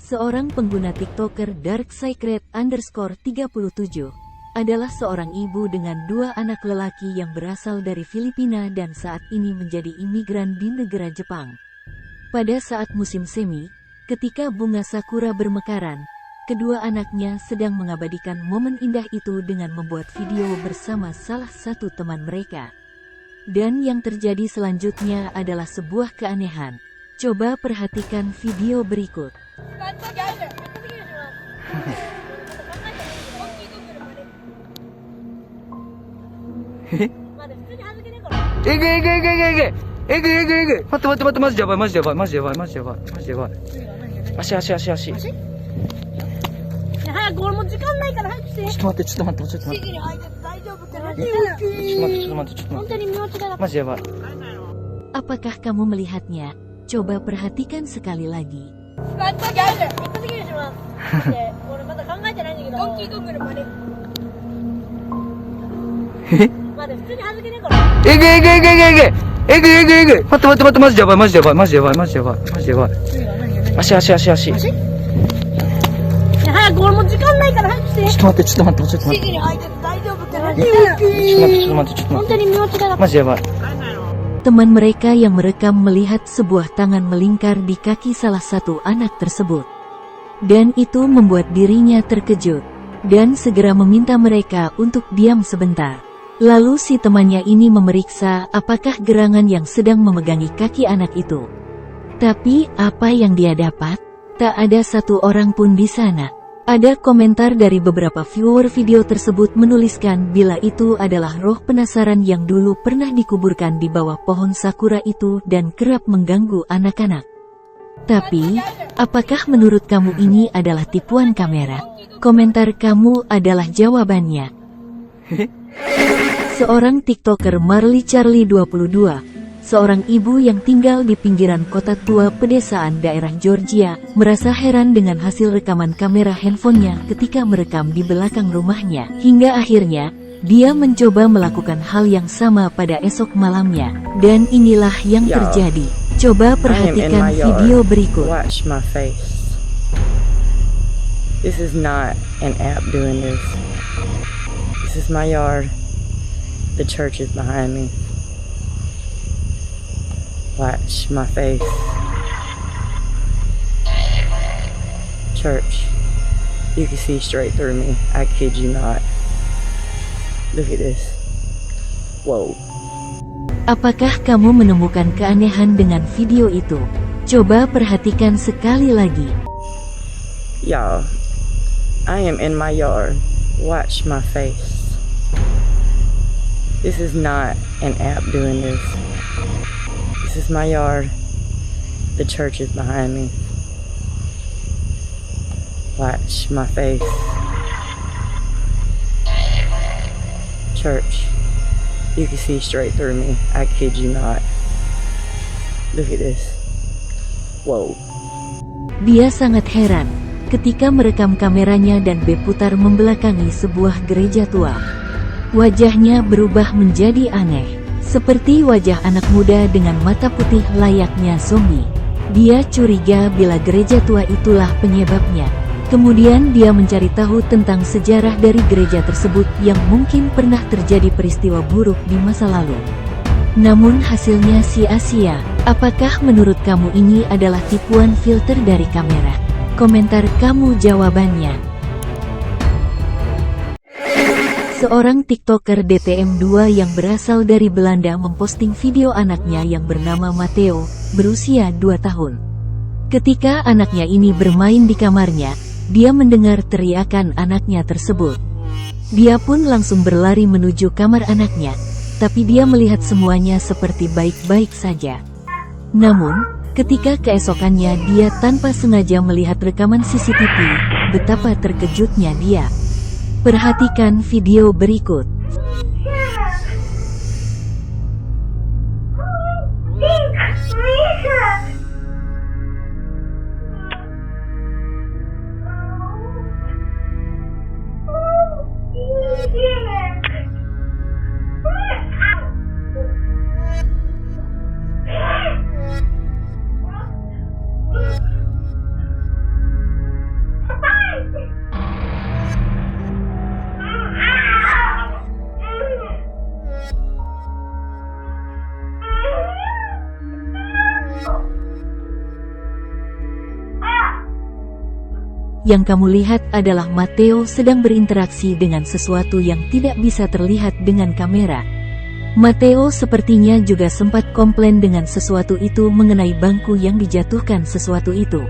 Seorang pengguna TikToker darksecret_37 adalah seorang ibu dengan dua anak lelaki yang berasal dari Filipina dan saat ini menjadi imigran di negara Jepang. Pada saat musim semi, ketika bunga sakura bermekaran, kedua anaknya sedang mengabadikan momen indah itu dengan membuat video bersama salah satu teman mereka. Dan yang terjadi selanjutnya adalah sebuah keanehan. Coba perhatikan video berikut. Apakah kamu melihatnya? Coba perhatikan sekali lagi. Teman mereka yang merekam melihat sebuah tangan melingkar di kaki salah satu anak tersebut. Dan itu membuat dirinya terkejut, dan segera meminta mereka untuk diam sebentar. Lalu si temannya ini memeriksa apakah gerangan yang sedang memegangi kaki anak itu. Tapi, apa yang dia dapat? Tak ada satu orang pun di sana. Ada komentar dari beberapa viewer video tersebut menuliskan bila itu adalah roh penasaran yang dulu pernah dikuburkan di bawah pohon sakura itu dan kerap mengganggu anak-anak. Tapi, apakah menurut kamu ini adalah tipuan kamera? Komentar kamu adalah jawabannya. Seorang TikToker Marley Charlie 22, seorang ibu yang tinggal di pinggiran kota tua pedesaan daerah Georgia, merasa heran dengan hasil rekaman kamera handphonenya ketika merekam di belakang rumahnya. Hingga akhirnya, dia mencoba melakukan hal yang sama pada esok malamnya. Dan inilah yang terjadi. Coba perhatikan video berikut. Watch my face. This is not an app doing this. This is my yard. The church is behind me. Watch my face. Church. You can see straight through me. I kid you not. Look at this. Whoa. Apakah kamu menemukan keanehan dengan video itu? Coba perhatikan sekali lagi. Y'all, I am in my yard. Watch my face. This is not an app doing this. This is my yard. The church is behind me. Watch my face. Church. You can see straight through me. I kid you not. Look at this. Whoa. Dia sangat heran ketika merekam kameranya dan berputar membelakangi sebuah gereja tua. Wajahnya berubah menjadi aneh, seperti wajah anak muda dengan mata putih layaknya zombie. Dia curiga bila gereja tua itulah penyebabnya. Kemudian dia mencari tahu tentang sejarah dari gereja tersebut yang mungkin pernah terjadi peristiwa buruk di masa lalu. Namun hasilnya sia-sia. Apakah menurut kamu ini adalah tipuan filter dari kamera? Komentar kamu jawabannya. Seorang TikToker DTM2 yang berasal dari Belanda memposting video anaknya yang bernama Matteo, berusia 2 tahun. Ketika anaknya ini bermain di kamarnya, dia mendengar teriakan anaknya tersebut. Dia pun langsung berlari menuju kamar anaknya, tapi dia melihat semuanya seperti baik-baik saja. Namun, ketika keesokannya dia tanpa sengaja melihat rekaman CCTV, betapa terkejutnya dia. Perhatikan video berikut. yang kamu lihat adalah Matteo sedang berinteraksi dengan sesuatu yang tidak bisa terlihat dengan kamera. Matteo sepertinya juga sempat komplain dengan sesuatu itu mengenai bangku yang dijatuhkan sesuatu itu.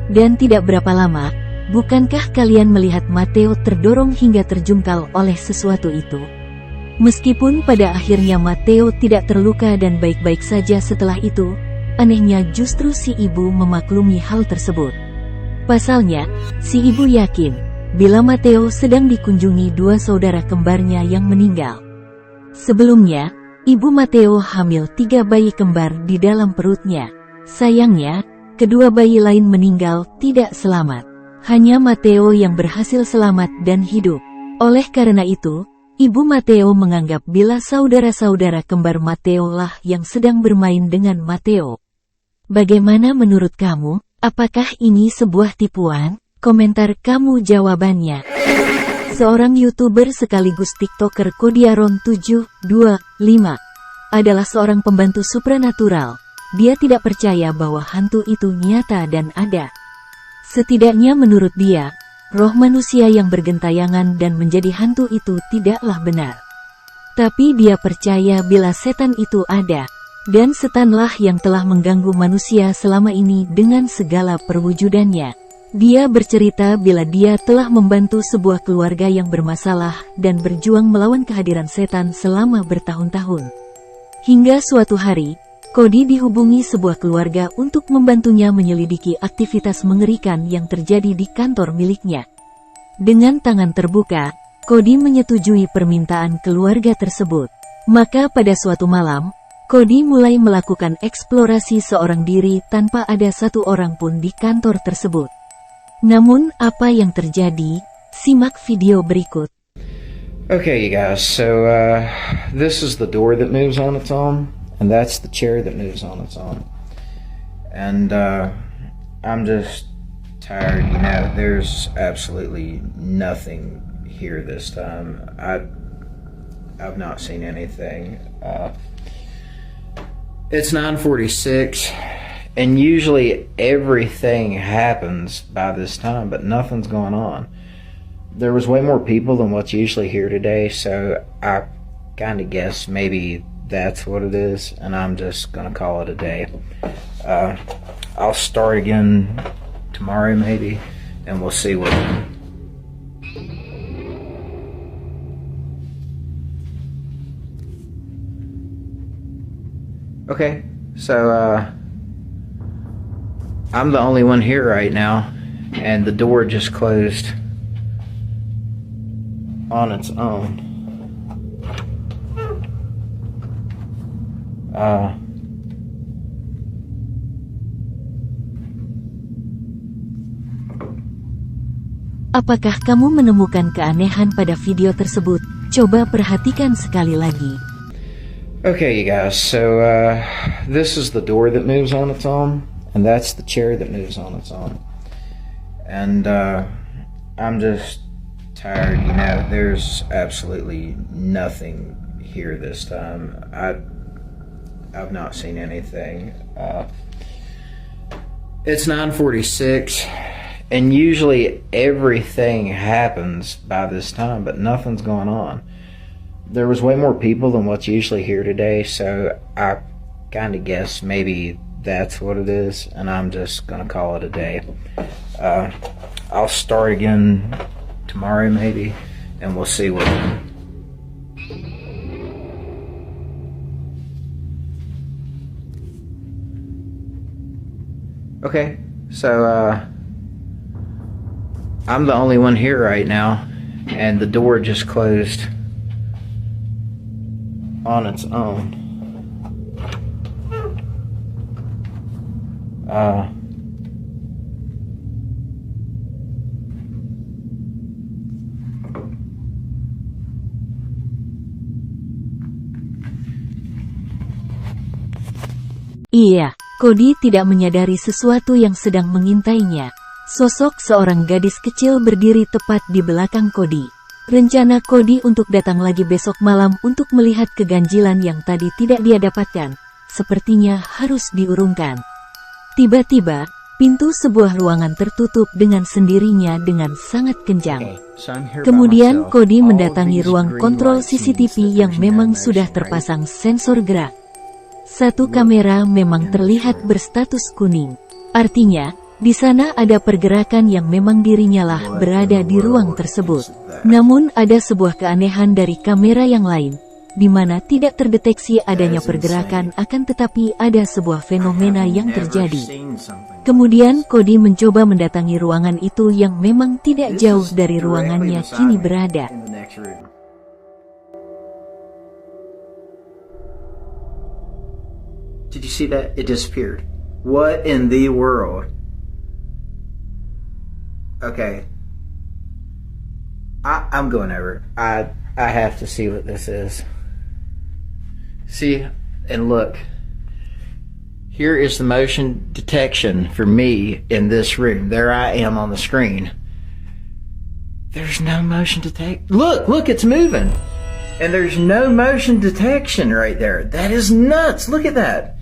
Dan tidak berapa lama, bukankah kalian melihat Matteo terdorong hingga terjungkal oleh sesuatu itu? Meskipun pada akhirnya Matteo tidak terluka dan baik-baik saja setelah itu, anehnya justru si ibu memaklumi hal tersebut. Pasalnya, si ibu yakin, bila Matteo sedang dikunjungi dua saudara kembarnya yang meninggal. Sebelumnya, ibu Matteo hamil 3 bayi kembar di dalam perutnya. Sayangnya, kedua bayi lain meninggal tidak selamat. Hanya Matteo yang berhasil selamat dan hidup. Oleh karena itu, ibu Matteo menganggap bila saudara-saudara kembar Matteo lah yang sedang bermain dengan Matteo. Bagaimana menurut kamu? Apakah ini sebuah tipuan? Komentar kamu jawabannya. Seorang YouTuber sekaligus TikToker Kodiaron725 adalah seorang pembantu supranatural. Dia tidak percaya bahwa hantu itu nyata dan ada. Setidaknya menurut dia, roh manusia yang bergentayangan dan menjadi hantu itu tidaklah benar. Tapi dia percaya bila setan itu ada, dan setanlah yang telah mengganggu manusia selama ini dengan segala perwujudannya. Dia bercerita bila dia telah membantu sebuah keluarga yang bermasalah dan berjuang melawan kehadiran setan selama bertahun-tahun. Hingga suatu hari, Cody dihubungi sebuah keluarga untuk membantunya menyelidiki aktivitas mengerikan yang terjadi di kantor miliknya. Dengan tangan terbuka, Cody menyetujui permintaan keluarga tersebut. Maka pada suatu malam, Cody mulai melakukan eksplorasi seorang diri tanpa ada satu orang pun di kantor tersebut. Namun apa yang terjadi? Simak video berikut. Okay, you guys, so this is the door that moves on its own, and that's the chair that moves on its own. And I'm just tired, you know, there's absolutely nothing here this time. I've not seen anything. It's 9:46, and usually everything happens by this time, but nothing's going on. There was way more people than what's usually here today, so I kind of guess maybe that's what it is, and I'm just gonna call it a day. I'll start again tomorrow maybe, and we'll see what. Okay, so I'm the only one here right now, and the door just closed on its own. Apakah kamu menemukan keanehan pada video tersebut? Coba perhatikan sekali lagi. Okay, you guys, so this is the door that moves on its own, and that's the chair that moves on its own. And I'm just tired, you know, there's absolutely nothing here this time. I've not seen anything. It's 9:46, and usually everything happens by this time, but nothing's going on. There was way more people than what's usually here today, so I kind of guess maybe that's what it is, and I'm just gonna call it a day. I'll start again tomorrow maybe, and we'll see what. Okay, so I'm the only one here right now, and the door just closed on its own. Iya, Cody tidak menyadari sesuatu yang sedang mengintainya. Sosok seorang gadis kecil berdiri tepat di belakang Cody. Rencana Cody untuk datang lagi besok malam untuk melihat keganjilan yang tadi tidak dia dapatkan, sepertinya harus diurungkan. Tiba-tiba, Pintu sebuah ruangan tertutup dengan sendirinya dengan sangat kencang. Okay, so I'm here by Kemudian myself. Cody All of mendatangi these ruang green kontrol lights means CCTV that yang there's no memang motion, sudah right? terpasang sensor gerak. Satu kamera memang terlihat berstatus kuning. Artinya, di sana ada pergerakan yang memang dirinya lah berada di ruang tersebut. Namun ada sebuah keanehan dari kamera yang lain, di mana tidak terdeteksi adanya pergerakan, akan tetapi ada sebuah fenomena yang terjadi. Kemudian Cody mencoba mendatangi ruangan itu yang memang tidak jauh dari ruangannya kini berada. Did you see that? It disappeared. What in the world? Okay. I'm going over. I have to see what this is. See, and look. Here is the motion detection for me in this room. There I am on the screen. There's no motion detect. Look, it's moving. And there's no motion detection right there. That is nuts. Look at that.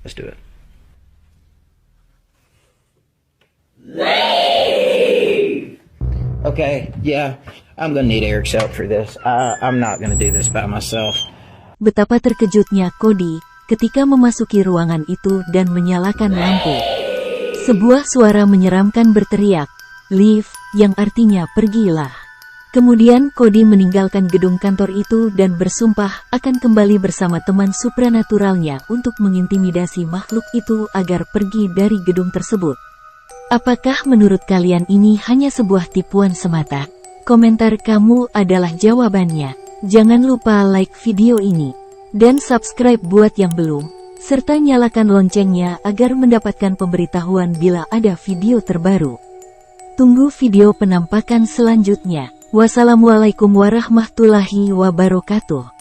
Let's do it. Okay, yeah, I'm gonna need Eric's help for this. I'm not gonna do this by myself. Betapa terkejutnya Cody ketika memasuki ruangan itu dan menyalakan lampu. Sebuah suara menyeramkan berteriak, "Leave," yang artinya pergilah. Kemudian Cody meninggalkan gedung kantor itu dan bersumpah akan kembali bersama teman supranaturalnya untuk mengintimidasi makhluk itu agar pergi dari gedung tersebut. Apakah menurut kalian ini hanya sebuah tipuan semata? Komentar kamu adalah jawabannya. Jangan lupa like video ini dan subscribe buat yang belum, serta nyalakan loncengnya agar mendapatkan pemberitahuan bila ada video terbaru. Tunggu video penampakan selanjutnya. Wassalamualaikum warahmatullahi wabarakatuh.